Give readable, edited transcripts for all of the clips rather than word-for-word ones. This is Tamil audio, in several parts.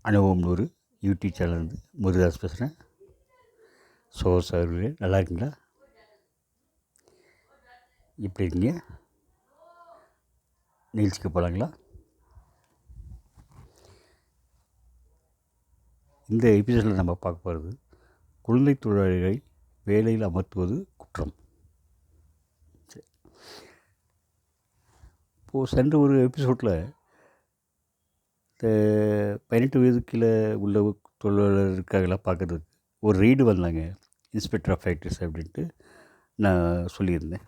அனுபவம்னு ஒரு யூடியூப் சேனல்லேருந்து முருகதாஸ் பேசுகிறேன். அவர்களே நல்லா இருக்கீங்களா? எப்படி இருக்கீங்க? நிகழ்ச்சிக்கு போகலாங்களா? இந்த எபிசோடில் நம்ம பார்க்க போகிறது குழந்தை தொழிலாளிகளை வேலையில் அமர்த்துவது குற்றம். இப்போது சென்ற ஒரு எபிசோடில் இந்த 18 வயது கீழே உள்ள தொழிலாளர் இருக்காங்களா பார்க்குறதுக்கு ஒரு ரெய்டு வந்தாங்க, இன்ஸ்பெக்டர் ஆஃப் ஃபேக்ட்ரிஸ் அப்படின்ட்டு நான் சொல்லியிருந்தேன்.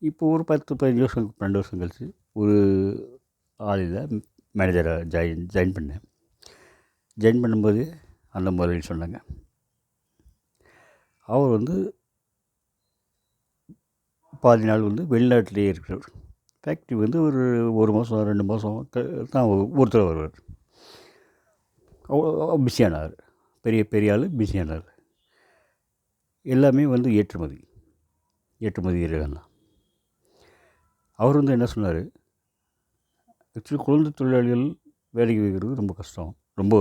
இப்போது ஒரு 10-15 வருஷம் 12 வருஷம் கழிச்சு ஒரு ஆளில் மேனேஜராக ஜாயின் பண்ணேன். ஜாயின் பண்ணும்போது அந்த முறையில் சொன்னாங்க. அவர் பாதி நாள் வெளிநாட்டிலே இருக்கிறவர். ஃபேக்ட்ரி ஒரு மாதம் 2 மாதம் தான் ஒருத்தர் வருவார். அவ்வளோ பிஸியானார். பெரிய ஆள் பிஸியானார். எல்லாமே ஏற்றுமதி தான். அவர் என்ன சொன்னார், ஆக்சுவலி குழந்தை தொழிலாளிகள் வேலைக்கு வைக்கிறது ரொம்ப கஷ்டம், ரொம்ப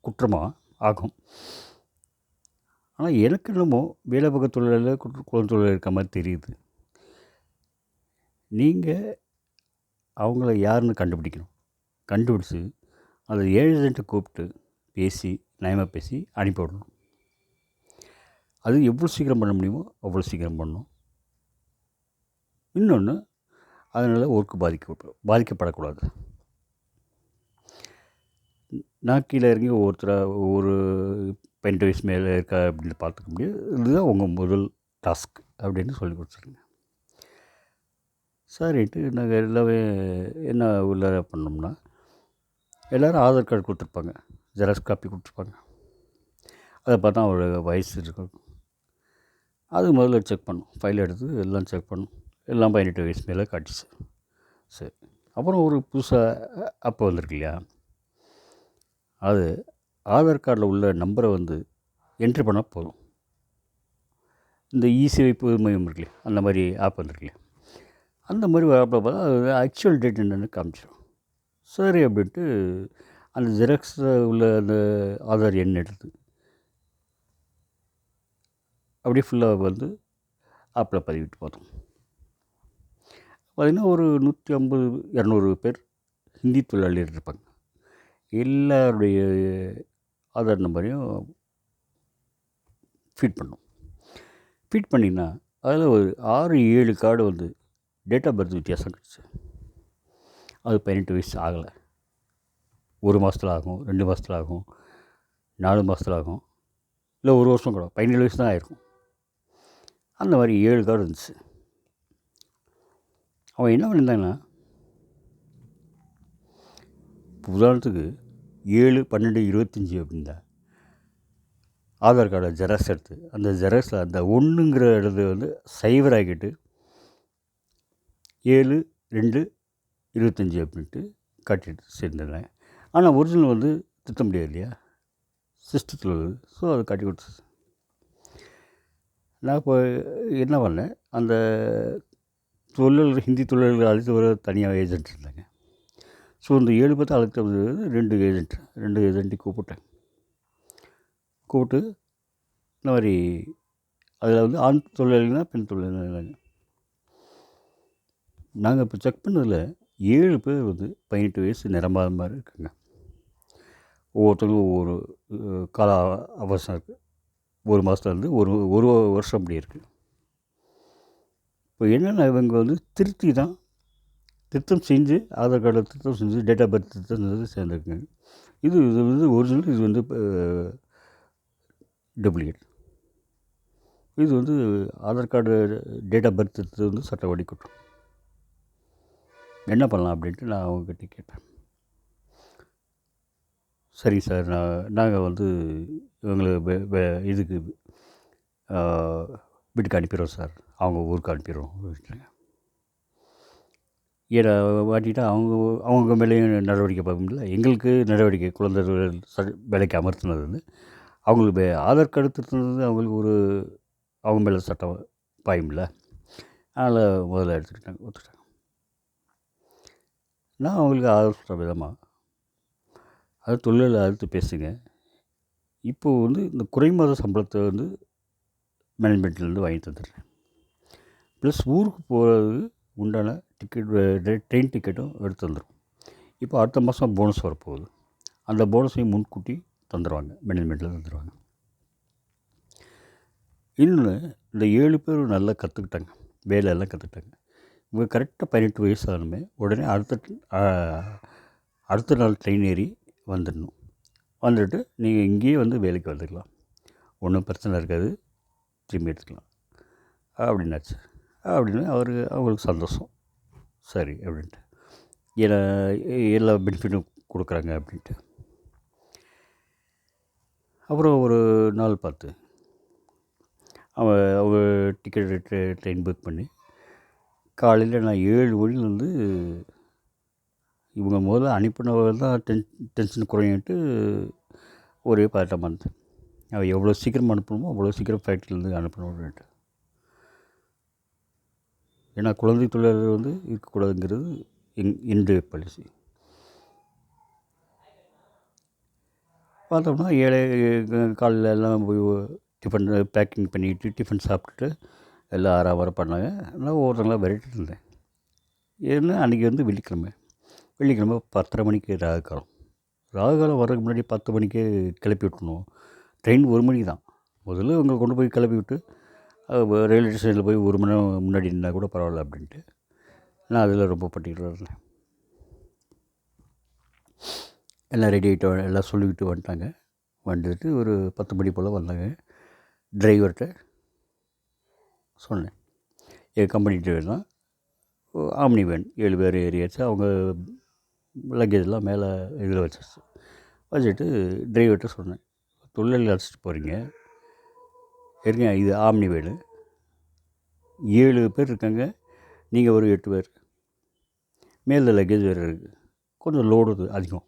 குற்றமாக ஆகும். ஆனால் எனக்கு என்னமோ வேலை பக்க தொழிலாளியில் குழந்தை தொழிலாளி இருக்க மாதிரி தெரியுது. நீங்கள் அவங்கள யாருன்னு கண்டுபிடிக்கணும். கண்டுபிடிச்சி அதை ஏஜென்ட்டை கூப்பிட்டு பேசி நயமாக பேசி அனுப்பிவிடணும். அது எவ்வளோ சீக்கிரம் பண்ண முடியுமோ அவ்வளோ சீக்கிரம் பண்ணணும். இன்னொன்று, அதனால் ஒர்க்கு பாதிக்கப்படக்கூடாது. நான் கீழே இறங்கி ஒவ்வொரு 12 வயசு மேலே இருக்கா அப்படின்னு பார்த்துக்க முடியாது. இதுதான் உங்கள் முதல் டாஸ்க் அப்படின்னு சொல்லி கொடுத்துருங்க. சரின்ட்டு நாங்கள் எல்லாமே என்ன உள்ள பண்ணோம்னா, எல்லோரும் ஆதார் கார்டு கொடுத்துருப்பாங்க, ஜெராக்ஸ் காப்பி கொடுத்துருப்பாங்க. அதை பார்த்தா அவரோட வயசு இருக்கும், அது முதல்ல செக் பண்ணும். ஃபைல் எடுத்து எல்லாம் செக் பண்ணும். எல்லாம் 18 வயசு மேலே காட்டிச்சு. சரி, அப்புறம் ஒரு புதுசாக அப்போ வந்திருக்கு இல்லையா, அது ஆதார் கார்டில் உள்ள நம்பரை என்ட்ரி பண்ணால் போதும். இந்த இசேவை பொது மையம் இருக்குல்லையா, அந்த மாதிரி ஆப் வந்துருக்குல்லையா, அந்த மாதிரி ஆப்பில் பார்த்தா அது ஆக்சுவல் டேட் என்னென்னு காமிச்சிடும். சரி அப்படின்ட்டு அந்த ஜெராக்ஸில் உள்ள அந்த ஆதார் எண் எடுத்து அப்படியே ஃபுல்லாக ஆப்பில் பதிவிட்டு பார்த்தோம். பார்த்திங்கன்னா ஒரு 150-200 பேர் ஹிந்தி தொழிலாளிகள் இருப்பாங்க. எல்லாருடைய ஆதார் நம்பரையும் ஃபீட் பண்ணோம். ஃபீட் பண்ணிங்கன்னா அதில் ஒரு 6-7 கார்டு டேட் ஆஃப் பர்த் வித்தியாசம் கிடச்சி. அது 18 வயசு ஆகலை. 1 மாதத்தில் ஆகும், 2 மாதத்தில் ஆகும், 4 மாதத்தில் ஆகும், இல்லை 1 வருஷம் கூட 17 வயசு தான் ஆகிருக்கும். அந்த மாதிரி 7 கார்டு இருந்துச்சு. அவன் என்ன பண்ணியிருந்தாங்கன்னா, உதாரணத்துக்கு 7-12-25 அப்படின்னா ஆதார் கார்டை ஜெராக்ஸ் எடுத்து அந்த ஜெராக்ஸில் அந்த 1ங்கிற இடத்துல 0 ஆக்கிட்டு 7-2-25 அப்படின்ட்டு காட்டிட்டு சேர்ந்துருந்தேன். ஆனால் ஒரிஜினல் திருத்த முடியாது இல்லையா, சிஸ்டத்தில் உள்ளது. ஸோ அதை காட்டி கொடுத்துச்சு. நான் இப்போ என்ன பண்ணேன், அந்த ஹிந்தி தொழிலாளர்கள் அழைத்து வர தனியாக ஏஜென்ட் இருந்தாங்க. ஸோ இந்த 7 பேர்த்து அழைத்து வந்து 2 ஏஜென்ட்டு கூப்பிட்டு இந்த மாதிரி அதில் ஆண் தொழிலாளினா பெண் தொழிலாளினாங்க. நாங்கள் இப்போ செக் பண்ணதில் 7 பேர் 18 வயசு நிரம்பாத மாதிரி இருக்குங்க. ஒவ்வொருத்தருக்கும் ஒவ்வொரு கால அவகாசம் இருக்குது. 1 மாதத்துலேருந்து ஒரு வருஷம் அப்படி இருக்குது. இப்போ என்னென்னா இவங்க திருத்தம் செஞ்சு ஆதார் கார்டில் திருத்தம் செஞ்சு டேட் ஆஃப் பர்த் திருத்தம் செஞ்சு சேர்ந்துருக்குங்க. இது ஒரிஜினல், இது டூப்ளிகேட். இது Aadhaar card date of birth திருத்தம் சட்டப்படி குற்றம். என்ன பண்ணலாம் அப்படின்ட்டு நான் அவங்ககிட்ட கேட்டேன். சரி சார், நாங்கள் இவங்களை இதுக்கு வீட்டுக்கு அனுப்பிடுறோம் சார், அவங்க ஊருக்கு அனுப்பிடுறோம் அப்படின்ட்டாங்க. ஏன்னா மாட்டிட்டா அவங்க மேலேயும் நடவடிக்கை பார்க்கல. எங்களுக்கு நடவடிக்கை, குழந்தை வேலைக்கு அமர்த்தினது அவங்களுக்கு ஆதார் கார்டு திருத்தினது அவங்களுக்கு அவங்க மேலே சட்டம் பாயும்ல. அதனால் முதல்ல ஒத்துக்கிட்டாங்க. நான் அவங்களுக்கு ஆதார் சொல்கிற விதமாக அது தொழிலாளர் அழுத்து பேசுங்க. இப்போது வந்து இந்த குறைமாத சம்பளத்தை வந்து மேனேஜ்மெண்ட்லேருந்து வாங்கி தந்துடுறேன். ப்ளஸ் ஊருக்கு போகிறது உண்டான ட்ரெயின் டிக்கெட்டும் எடுத்து வந்துடும். இப்போ அடுத்த மாதம் போனஸ் வரப்போகுது. அந்த போனஸையும் முன்கூட்டி தந்துடுவாங்க, மேனேஜ்மெண்ட்டில் தந்துடுவாங்க. இன்னொன்று, இந்த 7 பேர் நல்லா கற்றுக்கிட்டாங்க, வேலையெல்லாம் கற்றுக்கிட்டாங்க. இவங்க கரெக்டாக 18 வயசு ஆகணுமே உடனே அடுத்த நாள் ட்ரெயின் ஏறி வந்துடணும். வந்துட்டு நீங்கள் இங்கேயே வந்து வேலைக்கு வந்துக்கலாம், ஒன்றும் பிரச்சனை இருக்காது, திரும்பி எடுத்துக்கலாம் அப்படின்னாச்சு. அப்படின்னு அவங்களுக்கு சந்தோஷம். சரி அப்படின்ட்டு, ஏன்னா எல்லா பெனிஃபிட்டும் கொடுக்குறாங்க அப்படின்ட்டு. அப்புறம் ஒரு நாள் பார்த்து அவங்க டிக்கெட் ட்ரெயின் புக் பண்ணி காலையில் நான் 7 மணிலேருந்து இவங்க முதல்ல அனுப்பினவர் தான் டென்ஷன் குறையின்ட்டு ஒரே பதட்டமாக இருந்தேன். அவள் எவ்வளோ சீக்கிரம் அனுப்பணுமோ அவ்வளோ சீக்கிரம் ஃபேக்ட்ரியிலேருந்து அனுப்பணும்னுட்டு. ஏன்னா குழந்தை தொழிலாளர் வந்து இருக்கக்கூடாதுங்கிறது என்னுடைய பாலிசி. பார்த்தோம்னா காலையில் எல்லாம் போய் டிஃபன் பேக்கிங் பண்ணிவிட்டு டிஃபன் சாப்பிட்டுட்டு எல்லாம் ஆறாவர பண்ணாங்க. நான் ஒவ்வொருத்தங்களாம் விரட்டிட்டு இருந்தேன். ஏன்னா அன்றைக்கி வந்து வெள்ளிக்கிழமை 10:30 மணிக்கு ராகுகாலம் வர்றதுக்கு முன்னாடி 10 மணிக்கே கிளப்பி விட்டுணும். ட்ரெயின் 1 மணிக்கு தான். முதல்ல இவங்களை கொண்டு போய் கிளப்பி விட்டு ரயில்வே ஸ்டேஷனில் போய் 1 மணி நேரம் முன்னாடி நின்னால் கூட பரவாயில்ல அப்படின்ட்டு நான் அதில் ரொம்ப பர்டிகுலராக இருந்தேன். எல்லாம் ரெடி ஆகிட்டு எல்லாம் சொல்லிக்கிட்டு வந்துட்டாங்க. வந்துட்டு ஒரு 10 மணி போல் வந்தாங்க. டிரைவர்கிட்ட சொன்னேன், என் கம்பெனி டிரைவர் தான், ஆம்னி வேன் 7 பேர் ஏறியாச்சு. அவங்க லக்கேஜெலாம் மேலே இதில் வச்சுட்டு டிரைவர்கிட்ட சொன்னேன், தொழிலாளி அழைச்சிட்டு போகிறீங்க இருங்க, இது ஆம்னி வேனு, 7 பேர் இருக்காங்க, நீங்கள் ஒரு 8 பேர், மேலே லக்கேஜ் வேறு இருக்குது, கொஞ்சம் லோடு அதிகம்,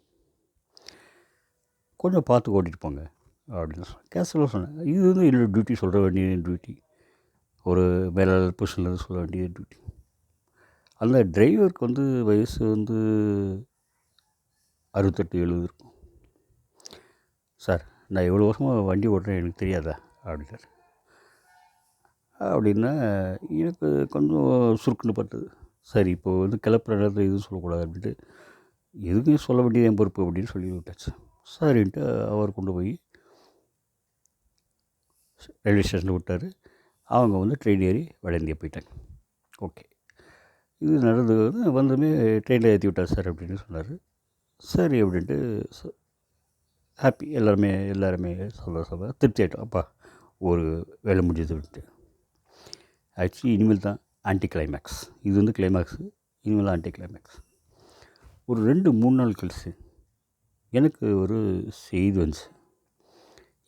கொஞ்சம் பார்த்து ஓட்டிகிட்டு போங்க அப்படின்னு கேஷுவலாக சொன்னேன். இது வந்து என்னோடய டியூட்டி, சொல்கிற வேண்டிய டியூட்டி, ஒரு மேலாளர் பொசிஷன்லேருந்து சொல்ல வேண்டிய டியூட்டி. அந்த டிரைவருக்கு வந்து வயசு வந்து 68-70 இருக்கும். சார், நான் எவ்வளோ வருஷமாக வண்டி ஓட்டுறேன் எனக்கு தெரியாதா அப்படின்னார். அப்படின்னா எனக்கு கொஞ்சம் சுருக்குன்னு பட்டது. சரி, இப்போது வந்து கிளப்புற நேரத்தில் எதுவும் சொல்லக்கூடாது அப்படின்ட்டு, எதுக்கும் சொல்ல வேண்டியது என் பொறுப்பு அப்படின்னு சொல்லி விட்டாச்சு. சரின்ட்டு அவர் கொண்டு போய் ரயில்வே ஸ்டேஷனில் விட்டார். அவங்க வந்து ட்ரெயின் ஏறி வட இந்தியா போயிட்டாங்க. ஓகே, இது நடந்தது வந்ததுமே ட்ரெயினில் ஏற்றி விட்டார் சார் அப்படின்னு சொன்னார். சரி அப்படின்ட்டு ஹாப்பி, எல்லாருமே சந்தோஷமாக திருப்தி ஆகிட்டோம். அப்பா ஒரு வேலை முடிஞ்சதுன்ட்டு. ஆக்சுவலி இனிமேல் தான் ஆன்டி கிளைமேக்ஸ். இது வந்து கிளைமேக்ஸு, இனிமேல் ஆன்டி கிளைமேக்ஸ். ஒரு 2-3 நாள் கழிச்சு எனக்கு ஒரு செய்தி வந்துச்சு.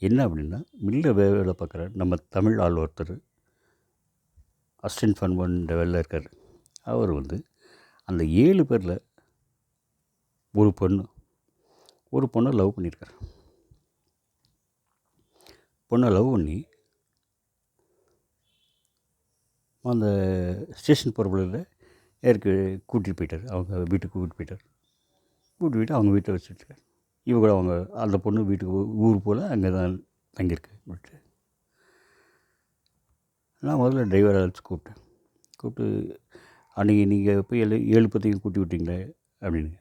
என்ன அப்படின்னா, மில்லில் வேலை பார்க்குற நம்ம தமிழ் ஆள் ஒருத்தர் அசிஸ்டன்ட் ஃபண்ட் வேலையில் இருக்கார். அவர் வந்து அந்த 7 பேரில் ஒரு பொண்ணை லவ் பண்ணியிருக்கார். பொண்ணை லவ் பண்ணி அந்த ஸ்டேஷன் போகிற வழியில் ஏற்கு கூட்டிகிட்டு போயிட்டார். அவங்க வீட்டுக்கு கூட்டிகிட்டு போயிட்டு அவங்க வீட்டை வச்சுட்டு இவங்க கூட அவங்க அந்த பொண்ணு வீட்டுக்கு ஊர் போல் அங்கே தான் தங்கியிருக்கு விட்டு. நான் முதல்ல டிரைவரை அழைச்சி கூப்பிட்டு அன்றைக்கி நீங்கள் போய் 7 பேர்த்தையும் கூட்டி விட்டீங்களே அப்படின்னு.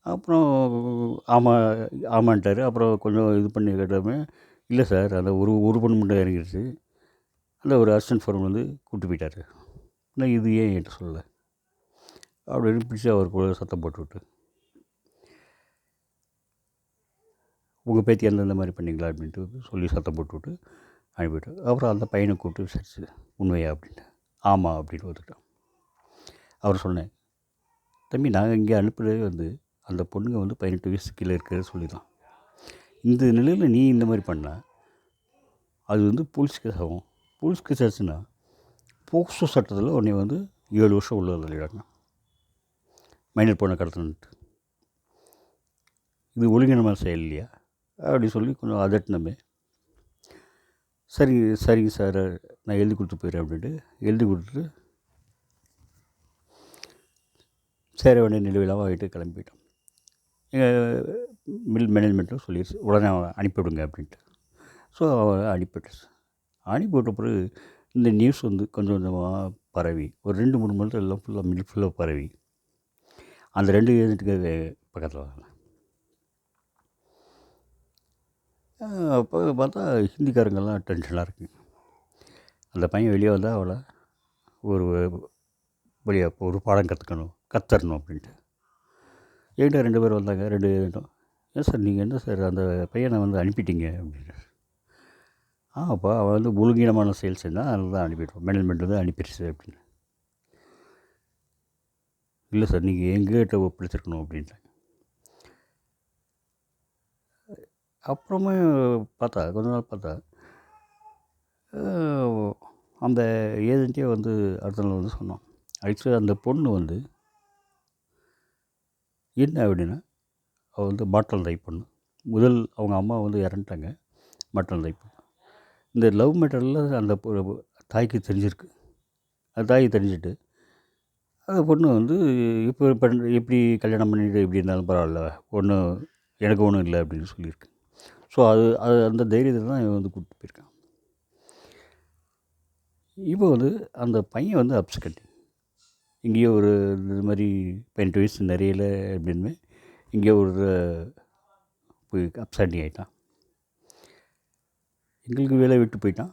அப்புறம் ஆமான்ட்டார். அப்புறம் கொஞ்சம் இது பண்ணி கேட்டாமே, இல்லை சார், அந்த ஒரு பொண்ணு மட்டும் இறங்கிடுச்சு, அந்த ஒரு அசிஸ்டன்ட் ஃபார்ம் வந்து கூட்டி போயிட்டார், நான் இது ஏன் என்கிட்ட சொல்லலை அப்படின்னு பிடிச்சி அவர் கூட சத்தம் போட்டுவிட்டு, உங்கள் பேத்தி எந்தெந்த மாதிரி பண்ணிங்களா அப்படின்ட்டு சொல்லி சத்தம் போட்டுவிட்டு அனுப்பிவிட்டு, அப்புறம் அந்த பையனை கூப்பிட்டு விசாரிச்சு உண்மையா அப்படின்ட்டு. ஆமாம் அப்படின்னு ஒத்துக்கிட்டான். அவர் சொன்னேன், தம்பி, நாங்கள் இங்கே அனுப்புகிறதே வந்து அந்த பொண்ணுங்க வந்து 18 வயசு கீழே இருக்கிறத சொல்லி தான். இந்த நிலையில் நீ இந்த மாதிரி பண்ணால் அது வந்து போலீஸ் கேஸ் ஆகும். போலீஸ் கேஸ் ஆச்சுன்னா போக்சோ சட்டத்தில் உடனே வந்து 7 வருஷம் உள்ள தள்ளிடுறாங்க, மைனர் பொண்ணை கடத்தணுன்ட்டு. இது ஒழுங்கினமான செயல் இல்லையா அப்படின்னு சொல்லி கொஞ்சம் அதட்டினமே. சரிங்க சார், நான் எழுதி கொடுத்து போயிடுறேன் அப்படின்ட்டு எழுதி கொடுத்துட்டு சேர வேண்டிய நிலுவையெல்லாம் வாங்கிட்டு கிளம்பிட்டோம். எங்கள் மில் மேனேஜ்மெண்ட்டும் சொல்லிடுச்சு, உடனே அனுப்பிவிடுங்க அப்படின்ட்டு. ஸோ அனுப்பிவிட்டுச்சு. அனுப்பிவிட்ட பிறகு இந்த நியூஸ் வந்து கொஞ்சம் கொஞ்சமாக பரவி ஒரு 2, 3 மந்த்ல எல்லாம் ஃபுல்லாக மில் ஃபுல்லாக பரவி அந்த 2 ஏஜென்ட்டுக்கு பக்கத்தில் வாங்க. அப்போ பார்த்தா ஹிந்திக்காரங்கெல்லாம் டென்ஷனாக இருக்குங்க. அந்த பையன் வெளியே வந்தால் அவளை ஒரு வெளியே ஒரு பாடம் கற்றுறணும் அப்படின்ட்டு. என்கிட்ட 2 பேர் வந்தாங்க. 2 ஏஜென்ட்டும், ஏன் சார் நீங்கள் என்ன சார் அந்த பையனை வந்து அனுப்பிட்டீங்க அப்படின்னு. அப்போ அவன் வந்து ஒழுங்கீனமான செயல் செஞ்சால் அதனால தான் அனுப்பிடுவோம், மேனேஜ்மெண்ட் வந்து அனுப்பிடுச்சு அப்படின்னு. இல்லை சார் நீங்கள் எங்ககிட்ட ஒப்படைச்சிருக்கணும் அப்படின்ட்டாங்க. அப்புறமே பார்த்தா கொஞ்ச நாள் பார்த்தா அந்த ஏஜென்ட்டே வந்து அடுத்த நாள் வந்து சொன்னான், ஆக்சுவலி அந்த பொண்ணு வந்து என்ன அப்படின்னா அவள் வந்து மாற்றம் தாய் பொண்ணு. அவங்க அம்மா வந்து இறந்துட்டாங்க, மாற்றம் தாய் பொண்ணு. இந்த லவ் மேட்டரில் அந்த தாய்க்கு தெரிஞ்சிருக்கு. அந்த தாய்க்கு தெரிஞ்சுட்டு அந்த பொண்ணு வந்து இப்போ எப்படி கல்யாணம் பண்ணிட்டு எப்படி இருந்தாலும் பரவாயில்ல, எனக்கு ஒன்றும் இல்லை அப்படின்னு சொல்லியிருக்கு. ஸோ அது அது அந்த தைரியத்தை தான் இவன் வந்து கூப்பிட்டு போயிருக்கான். இப்போ வந்து அந்த பையன் வந்து அப்ஸ்கண்டிங், இங்கேயோ ஒரு இது மாதிரி 18 வயசு நிறையல அப்படின்னு இங்கே ஒரு போய் அப்சண்டிங் ஆகிட்டான். எங்களுக்கு வேலை விட்டு போயிட்டான்,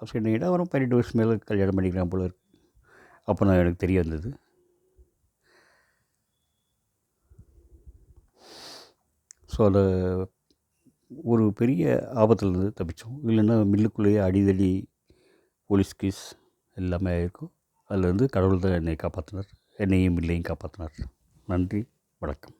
அப்சண்டிங் ஆகிட்டான். அப்புறம் 18 வருஷம் மேலே கல்யாணம் பண்ணிக்கிறான் போல இருக்கு. அப்போ நான் எனக்கு தெரிய வந்தது. ஸோ அதை ஒரு பெரிய ஆபத்துலேருந்து தப்பித்தோம். இல்லைன்னா மில்லுக்குள்ளேயே அடிதடி, போலீஸ் கேஸ் எல்லாமே ஆகிருக்கும். அதில் வந்து கடவுள் தான் என்னை காப்பாற்றினார், என்னையும் மில்லையும் காப்பாற்றினார். நன்றி, வணக்கம்.